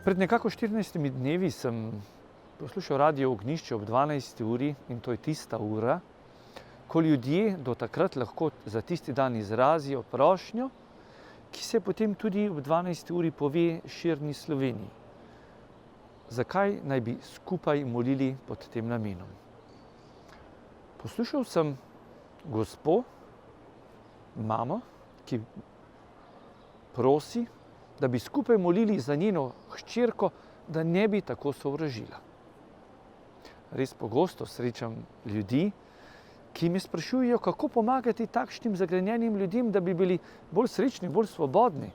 Pred nekako 14 dnevi sem poslušal Radio Ognjišče ob 12. uri in to je tista ura, ko ljudje do takrat lahko za tisti dan izrazijo prošnjo, ki se potem tudi ob 12. uri pove širni Sloveniji. Zakaj naj bi skupaj molili pod tem namenom? Poslušal sem gospo, mamo, ki prosi, da bi skupaj molili za njeno hčerko, da ne bi tako sovražila. Res pogosto srečam ljudi, ki me sprašujejo, kako pomagati takšnim zagrenjenim ljudem, da bi bili bolj srečni, bolj svobodni,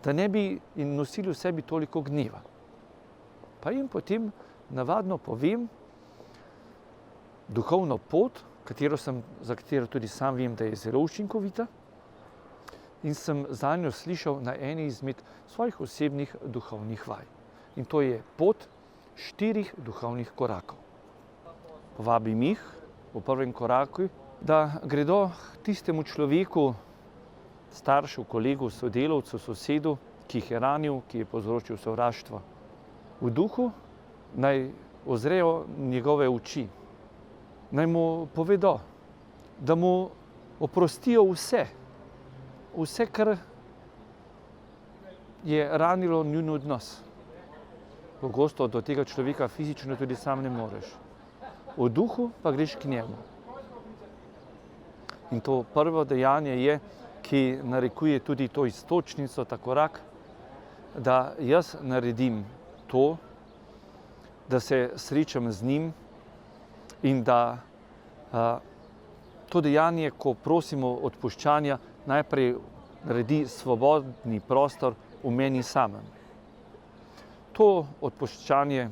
da ne bi nosili v sebi toliko gneva. Pa jim potem navadno povem duhovno pot, za katero tudi sam vem, da je zelo učinkovita, in sem zanjo slišal na eni izmed svojih osebnih duhovnih vaj. In to je pot 4 duhovnih korakov. Povabim jih v prvem koraku, da gredo tistemu človeku, staršu, kolegu, sodelavcu, sosedu, ki jih je ranil, ki je povzročil sovraštvo. V duhu naj ozrejo njegove oči, naj mu povedo, da mu oprostijo vse, kar je ranilo njun odnos. Pogosto do tega človeka fizično tudi sam ne moreš. V duhu pa greš k njemu. In to prvo dejanje je, ki narekuje tudi to iztočnico, ta korak, da jaz naredim to, da se srečam z njim in da to dejanje, ko prosimo odpuščanja, najprej naredi svobodni prostor v meni samem. To odpuščanje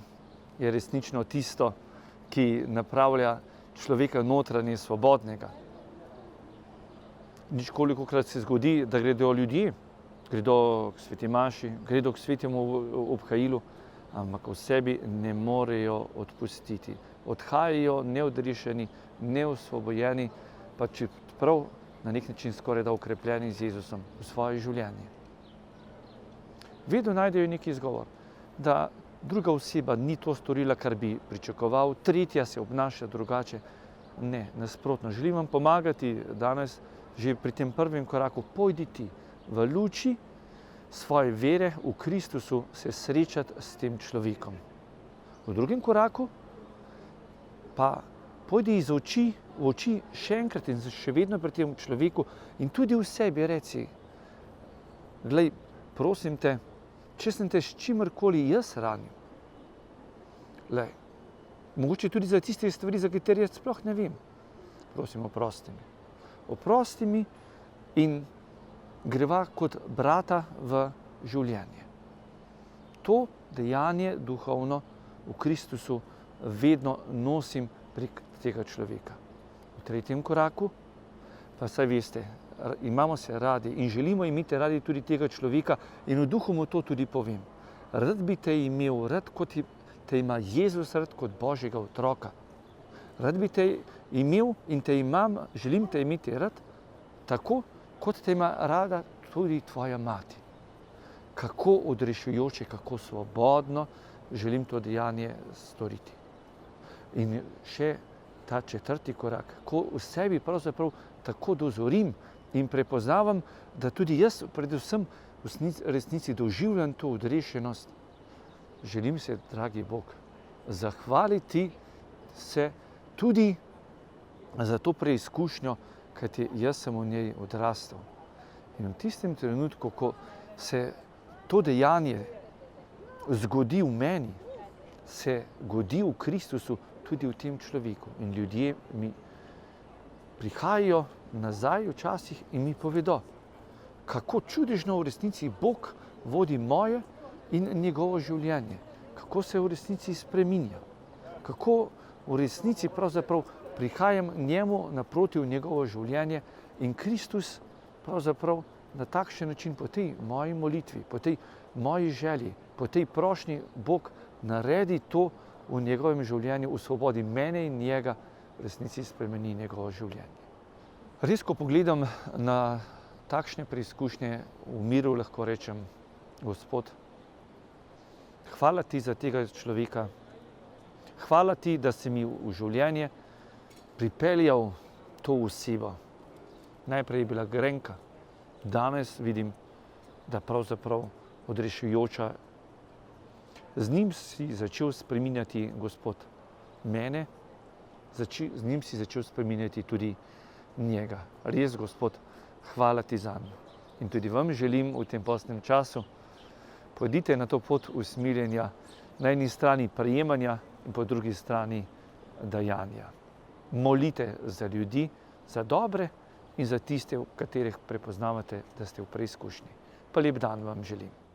je resnično tisto, ki napravlja človeka notranje svobodnega. Ničkolikokrat se zgodi, da gredo ljudje, gredo k sveti maši, gredo k svetemu obhajilu, ampak v sebi ne morejo odpustiti. Odhajajo neodrešeni, neosvobojeni, pa čeprav na nek način skoraj da okrepljeni z Jezusom v svoje življenje. Vedno najdejo neki izgovor, da druga oseba ni to storila, kar bi pričakoval, tretja se obnaša drugače. Ne, nasprotno. Želim vam pomagati danes že pri tem prvem koraku. Pojdi ti v luči svoje vere v Kristusu se srečati s tem človekom. V drugem koraku pa pojdi iz oči v oči še enkrat in še vedno pri tem človeku in tudi v sebi reci, glej, prosim te, če sem te s čimerkoli jaz ranil, glej, mogoče tudi za tiste stvari, za katere jaz sploh ne vem, prosim, oprosti mi. Oprosti mi in greva kot brata v življenje. To dejanje duhovno v Kristusu vedno nosim prek tega človeka. V tretjem koraku pa saj veste, imamo se radi in želimo imeti radi tudi tega človeka in v duhu mu to tudi povem. Rad bi te imel, rad kot te ima Jezus rad kot Božjega otroka. Rad bi te imel in te imam, želim te imeti rad, tako kot te ima rada tudi tvoja mati. Kako odrešujoče, kako svobodno želim to dejanje storiti. In še ta 4. korak, ko v sebi pravzaprav tako dozorim in prepoznavam, da tudi jaz predvsem v resnici doživljam to odrešenost, želim se, dragi Bog, zahvaliti se tudi za to preizkušnjo, kajti jaz sem v njej odrastel. In v tistem trenutku, ko se to dejanje zgodi v meni, se godi v Kristusu tudi v tem človeku. In ljudje mi prihajajo nazaj včasih in mi povedo, kako čudežno v resnici Bog vodi moje in njegovo življenje. Kako se v resnici spreminja. Kako v resnici pravzaprav prihajam njemu naproti v njegovo življenje in Kristus pravzaprav na takšen način po tej moji molitvi, po tej moji želji, po tej prošnji Bog naredi to v njegovem življenju, v svobodi mene in njega, v resnici spremeni njegovo življenje. Res, ko pogledam na takšne preizkušnje v miru, lahko rečem, Gospod, hvala ti za tega človeka. Hvala ti, da si mi v življenje pripeljal to osebo. Najprej je bila grenka, danes vidim, da pravzaprav odrešujoča. Z njim si začel spreminjati, Gospod, mene, z njim si začel spreminjati tudi njega. Res, Gospod, hvala ti zanj. In tudi vam želim v tem postnem času, pojdite na to pot usmiljenja, na eni strani prejemanja in po drugi strani dajanja. Molite za ljudi, za dobre in za tiste, v katerih prepoznavate, da ste v preizkušnji. Pa lep dan vam želim.